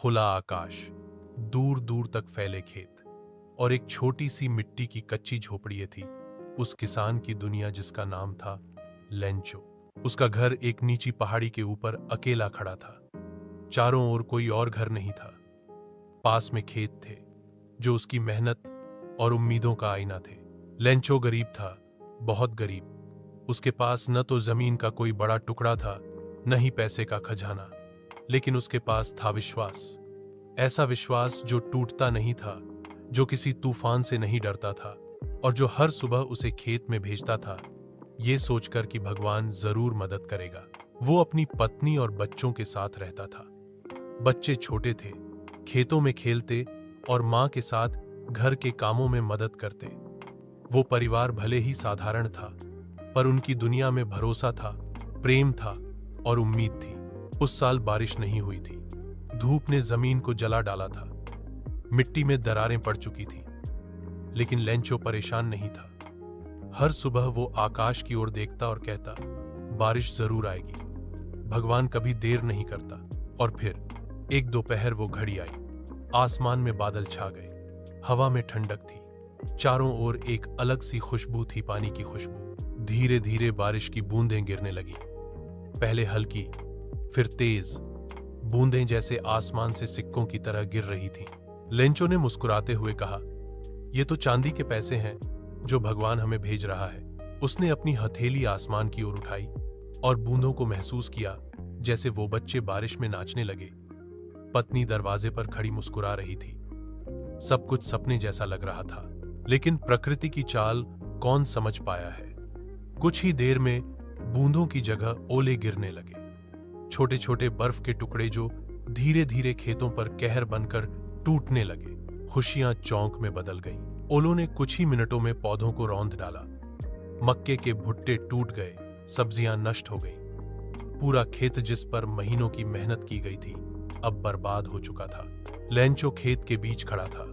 खुला आकाश, दूर दूर तक फैले खेत और एक छोटी सी मिट्टी की कच्ची झोपड़ी थी उस किसान की दुनिया जिसका नाम था लेंचो। उसका घर एक नीची पहाड़ी के ऊपर अकेला खड़ा था। चारों ओर कोई और घर नहीं था। पास में खेत थे जो उसकी मेहनत और उम्मीदों का आईना थे। लेंचो गरीब था, बहुत गरीब। उसके पास न तो जमीन का कोई बड़ा टुकड़ा था, न ही पैसे का खजाना, लेकिन उसके पास था विश्वास। ऐसा विश्वास जो टूटता नहीं था, जो किसी तूफान से नहीं डरता था और जो हर सुबह उसे खेत में भेजता था ये सोचकर कि भगवान जरूर मदद करेगा। वो अपनी पत्नी और बच्चों के साथ रहता था। बच्चे छोटे थे, खेतों में खेलते और मां के साथ घर के कामों में मदद करते। वो परिवार भले ही साधारण था, पर उनकी दुनिया में भरोसा था, प्रेम था और उम्मीद थी। उस साल बारिश नहीं हुई थी। धूप ने जमीन को जला डाला था, मिट्टी में दरारें पड़ चुकी थी, लेकिन लेंचो परेशान नहीं था। हर सुबह वो आकाश की ओर देखता और कहता, बारिश जरूर आएगी, भगवान कभी देर नहीं करता। और फिर एक दोपहर वो घड़ी आई, आसमान में बादल छा गए, हवा में ठंडक थी, चारों ओर एक अलग सी खुशबू थी, पानी की खुशबू। धीरे धीरे बारिश की बूंदें गिरने लगी, पहले हल्की, फिर तेज, बूंदें जैसे आसमान से सिक्कों की तरह गिर रही थीं। लेंचो ने मुस्कुराते हुए कहा, ये तो चांदी के पैसे हैं जो भगवान हमें भेज रहा है। उसने अपनी हथेली आसमान की ओर उठाई और बूंदों को महसूस किया जैसे वो बच्चे बारिश में नाचने लगे। पत्नी दरवाजे पर खड़ी मुस्कुरा रही थी। सब कुछ सपने जैसा लग रहा था, लेकिन प्रकृति की चाल कौन समझ पाया है। कुछ ही देर में बूंदों की जगह ओले गिरने लगे, छोटे छोटे बर्फ के टुकड़े जो धीरे धीरे खेतों पर कहर बनकर टूटने लगे। खुशियां चौंक में बदल गईं। ओलों ने कुछ ही मिनटों में पौधों को रौंद डाला। मक्के के भुट्टे टूट गए, सब्जियां नष्ट हो गईं। पूरा खेत जिस पर महीनों की मेहनत की गई थी अब बर्बाद हो चुका था। लेंचो खेत के बीच खड़ा था।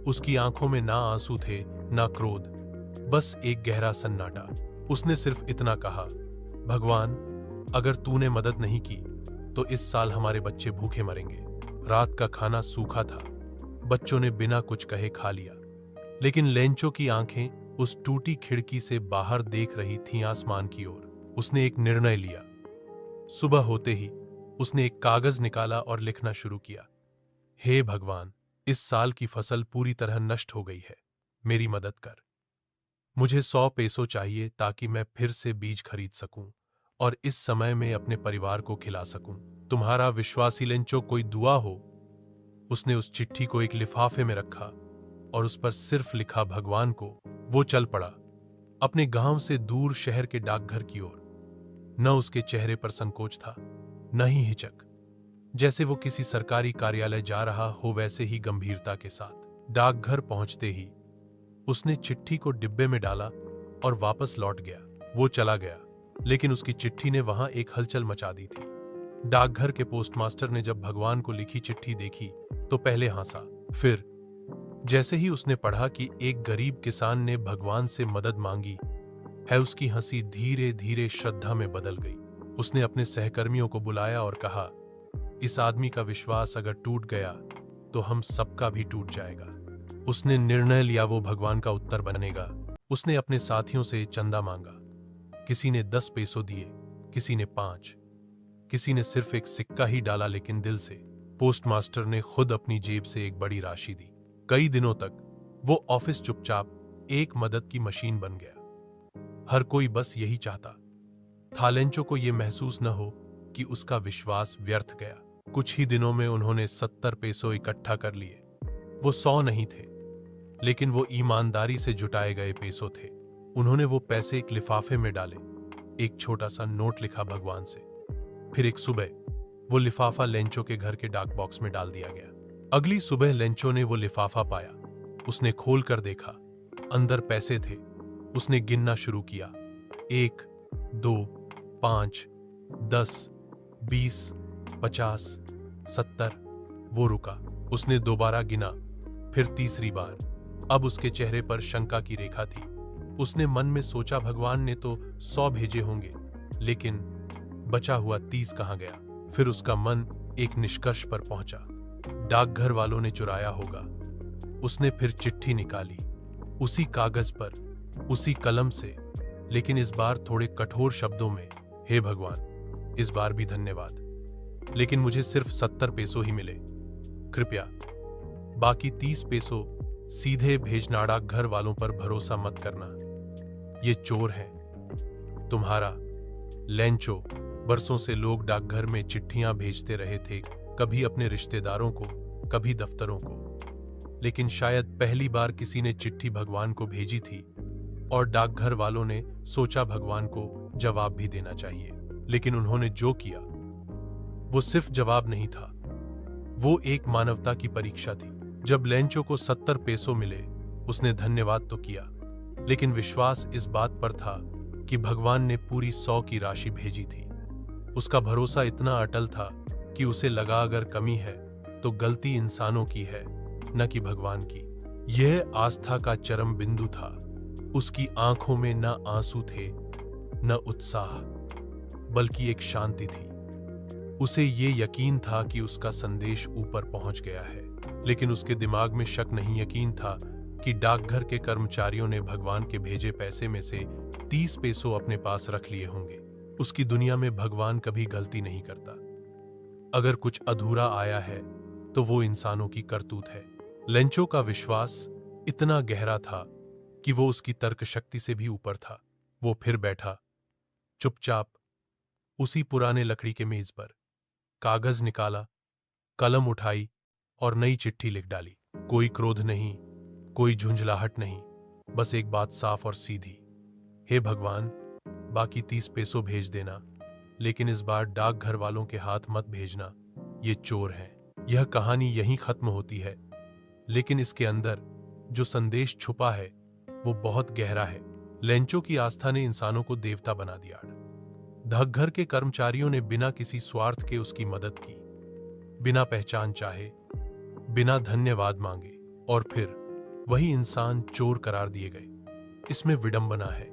उसकी आंखों में ना आंसू थे, ना क्रोध, बस एक गहरा सन्नाटा। उसने सिर्फ इतना कहा, भगवान, अगर तूने मदद नहीं की तो इस साल हमारे बच्चे भूखे मरेंगे। रात का खाना सूखा था, बच्चों ने बिना कुछ कहे खा लिया, लेकिन लेंचो की आंखें उस टूटी खिड़की से बाहर देख रही थीं आसमान की ओर। उसने एक निर्णय लिया। सुबह होते ही उसने एक कागज निकाला और लिखना शुरू किया, हे भगवान, इस साल की फसल पूरी तरह नष्ट हो गई है, मेरी मदद कर। मुझे 100 पेसो चाहिए ताकि मैं फिर से बीज खरीद सकूं और इस समय में अपने परिवार को खिला सकूं। तुम्हारा विश्वासी लेंचो, कोई दुआ हो। उसने उस चिट्ठी को एक लिफाफे में रखा और उस पर सिर्फ लिखा, भगवान को। वो चल पड़ा अपने गांव से दूर शहर के डाकघर की ओर। न उसके चेहरे पर संकोच था, न ही हिचक। जैसे वो किसी सरकारी कार्यालय जा रहा हो वैसे ही गंभीरता के साथ। डाकघर पहुंचते ही उसने चिट्ठी को डिब्बे में डाला और वापस लौट गया। वो चला गया, लेकिन उसकी चिट्ठी ने वहां एक हलचल मचा दी थी। डाकघर के पोस्टमास्टर ने जब भगवान को लिखी चिट्ठी देखी तो पहले हंसा, फिर जैसे ही उसने पढ़ा कि एक गरीब किसान ने भगवान से मदद मांगी है, उसकी हंसी धीरे धीरे श्रद्धा में बदल गई। उसने अपने सहकर्मियों को बुलाया और कहा, इस आदमी का विश्वास अगर टूट गया तो हम सबका भी टूट जाएगा। उसने निर्णय लिया, वो भगवान का उत्तर बनेगा। उसने अपने साथियों से चंदा मांगा। किसी ने 10 पेसो दिए, किसी ने 5, किसी ने सिर्फ एक सिक्का ही डाला, लेकिन दिल से। पोस्टमास्टर ने खुद अपनी जेब से एक बड़ी राशि दी। कई दिनों तक वो ऑफिस चुपचाप एक मदद की मशीन बन गया। हर कोई बस यही चाहता था, लेंचो को यह महसूस न हो कि उसका विश्वास व्यर्थ गया। कुछ ही दिनों में उन्होंने 70 पेसो इकट्ठा कर लिए। वो 100 नहीं थे, लेकिन वो ईमानदारी से जुटाए गए पेसो थे। उन्होंने वो पैसे एक लिफाफे में डाले, एक छोटा सा नोट लिखा भगवान से। फिर एक सुबह वो लिफाफा लेंचो के घर के डाक बॉक्स में डाल दिया गया। अगली सुबह लेंचो ने वो लिफाफा पाया। उसने खोल कर देखा, अंदर पैसे थे। उसने गिनना शुरू किया, 1, 2, 5, 10, 20, 50, 70। वो रुका। उसने दोबारा गिना, फिर तीसरी बार। अब उसके चेहरे पर शंका की रेखा थी। उसने मन में सोचा, भगवान ने तो 100 भेजे होंगे, लेकिन बचा हुआ 30 कहां गया। फिर उसका मन एक निष्कर्ष पर पहुंचा, डाकघर वालों ने चुराया होगा। उसने फिर चिट्ठी निकाली, उसी कागज पर, उसी कलम से, लेकिन इस बार थोड़े कठोर शब्दों में। हे भगवान, इस बार भी धन्यवाद, लेकिन मुझे सिर्फ 70 पैसों ही मिले। कृपया बाकी 30 पैसों सीधे भेजना। डाकघर वालों पर भरोसा मत करना, ये चोर हैं। तुम्हारा लेंचो। बरसों से लोग डाकघर में चिट्ठियां भेजते रहे थे, कभी अपने रिश्तेदारों को, कभी दफ्तरों को, लेकिन शायद पहली बार किसी ने चिट्ठी भगवान को भेजी थी। और डाकघर वालों ने सोचा भगवान को जवाब भी देना चाहिए, लेकिन उन्होंने जो किया वो सिर्फ जवाब नहीं था, वो एक मानवता की परीक्षा थी। जब लेंचो को 70 पैसों मिले, उसने धन्यवाद तो किया, लेकिन विश्वास इस बात पर था कि भगवान ने पूरी 100 की राशि भेजी थी। उसका भरोसा इतना अटल था कि उसे लगा अगर कमी है तो गलती इंसानों की है, न कि भगवान की। यह आस्था का चरम बिंदु था। उसकी आंखों में न आंसू थे, न उत्साह, बल्कि एक शांति थी। उसे ये यकीन था कि उसका संदेश ऊपर पहुंच गया है, लेकिन उसके दिमाग में शक नहीं, यकीन था कि डाकघर के कर्मचारियों ने भगवान के भेजे पैसे में से 30 पैसों अपने पास रख लिए होंगे। उसकी दुनिया में भगवान कभी गलती नहीं करता। अगर कुछ अधूरा आया है तो वो इंसानों की करतूत है। लेंचो का विश्वास इतना गहरा था कि वो उसकी तर्क शक्ति से भी ऊपर था। वो फिर बैठा, चुपचाप, उसी पुराने लकड़ी के मेज पर, कागज निकाला, कलम उठाई और नई चिट्ठी लिख डाली। कोई क्रोध नहीं, कोई झुंझलाहट नहीं, बस एक बात साफ और सीधी। हे भगवान, बाकी 30 पैसों भेज देना, लेकिन इस बार डाकघर वालों के हाथ मत भेजना, ये चोर हैं। यह कहानी यहीं खत्म होती है, लेकिन इसके अंदर जो संदेश छुपा है वो बहुत गहरा है। लेंचो की आस्था ने इंसानों को देवता बना दिया। डाकघर के कर्मचारियों ने बिना किसी स्वार्थ के उसकी मदद की, बिना पहचान चाहे, बिना धन्यवाद मांगे, और फिर वही इंसान चोर करार दिए गए। इसमें विडंबना है,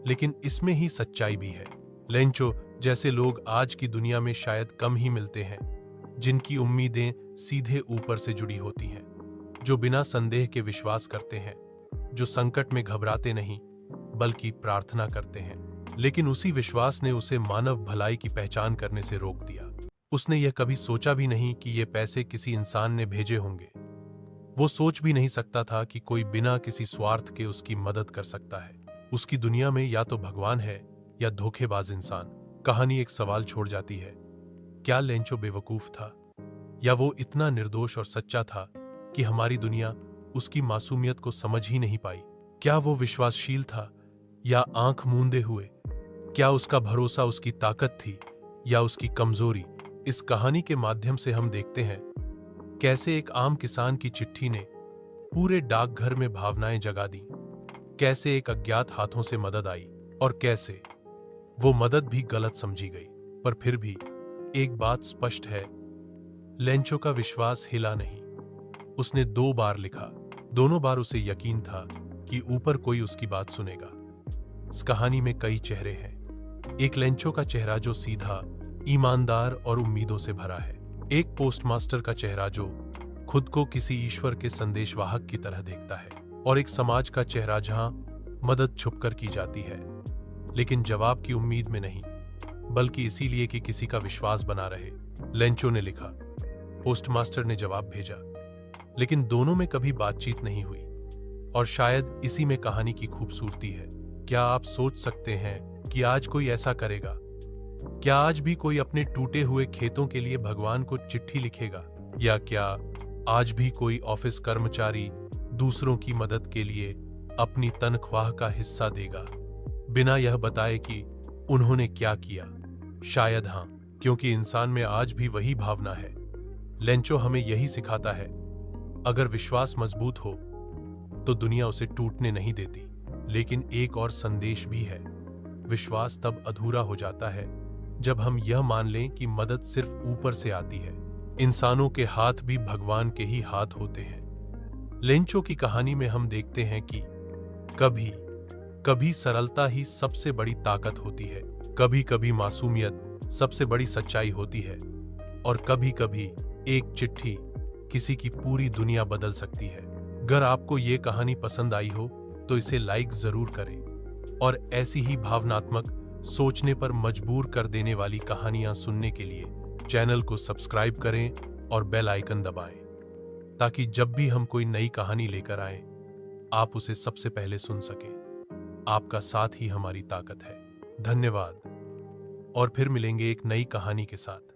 लेकिन इसमें ही सच्चाई भी है। लेंचो जैसे लोग आज की दुनिया में शायद कम ही मिलते हैं, जिनकी उम्मीदें सीधे ऊपर से जुड़ी होती हैं, जो बिना संदेह के विश्वास करते हैं, जो संकट में घबराते नहीं बल्कि प्रार्थना करते हैं। लेकिन उसी विश्वास ने उसे मानव भलाई की पहचान करने से रोक दिया। उसने यह कभी सोचा भी नहीं कि ये पैसे किसी इंसान ने भेजे होंगे। वो सोच भी नहीं सकता था कि कोई बिना किसी स्वार्थ के उसकी मदद कर सकता है। उसकी दुनिया में या तो भगवान है या धोखेबाज इंसान। कहानी एक सवाल छोड़ जाती है, क्या लेंचो बेवकूफ था, या वो इतना निर्दोष और सच्चा था कि हमारी दुनिया उसकी मासूमियत को समझ ही नहीं पाई? क्या वो विश्वासशील था या आंख मूंदे हुए? क्या उसका भरोसा उसकी ताकत थी या उसकी कमजोरी? इस कहानी के माध्यम से हम देखते हैं कैसे एक आम किसान की चिट्ठी ने पूरे डाकघर में भावनाएं जगा दी, कैसे एक अज्ञात हाथों से मदद आई और कैसे वो मदद भी गलत समझी गई। पर फिर भी एक बात स्पष्ट है, लेंचो का विश्वास हिला नहीं। उसने 2 बार लिखा, दोनों बार उसे यकीन था कि ऊपर कोई उसकी बात सुनेगा। इस कहानी में कई चेहरे हैं। एक लेंचो का चेहरा जो सीधा, ईमानदार और उम्मीदों से भरा है। एक पोस्टमास्टर का चेहरा जो खुद को किसी ईश्वर के संदेशवाहक की तरह देखता है। और एक समाज का चेहरा जहां मदद छुपकर की जाती है, लेकिन जवाब की उम्मीद में नहीं, बल्कि इसीलिए कि किसी का विश्वास बना रहे। लेंचो ने लिखा, पोस्टमास्टर ने जवाब भेजा, लेकिन दोनों में कभी बातचीत नहीं हुई। और शायद इसी में कहानी की खूबसूरती है। क्या आप सोच सकते हैं कि आज कोई ऐसा करेगा? क्या आज भी कोई अपने टूटे हुए खेतों के लिए भगवान को चिट्ठी लिखेगा? या क्या आज भी कोई ऑफिस कर्मचारी दूसरों की मदद के लिए अपनी तनख्वाह का हिस्सा देगा, बिना यह बताए कि उन्होंने क्या किया? शायद हां, क्योंकि इंसान में आज भी वही भावना है। लेंचो हमें यही सिखाता है, अगर विश्वास मजबूत हो तो दुनिया उसे टूटने नहीं देती। लेकिन एक और संदेश भी है, विश्वास तब अधूरा हो जाता है जब हम यह मान लें कि मदद सिर्फ ऊपर से आती है। इंसानों के हाथ भी भगवान के ही हाथ होते हैं। लेंचो की कहानी में हम देखते हैं कि कभी कभी सरलता ही सबसे बड़ी ताकत होती है, कभी कभी मासूमियत सबसे बड़ी सच्चाई होती है, और कभी कभी एक चिट्ठी किसी की पूरी दुनिया बदल सकती है। अगर आपको ये कहानी पसंद आई हो तो इसे लाइक जरूर करें और ऐसी ही भावनात्मक, सोचने पर मजबूर कर देने वाली कहानियां सुनने के लिए चैनल को सब्सक्राइब करें और बेल आइकन दबाएं, ताकि जब भी हम कोई नई कहानी लेकर आए आप उसे सबसे पहले सुन सकें। आपका साथ ही हमारी ताकत है। धन्यवाद और फिर मिलेंगे एक नई कहानी के साथ।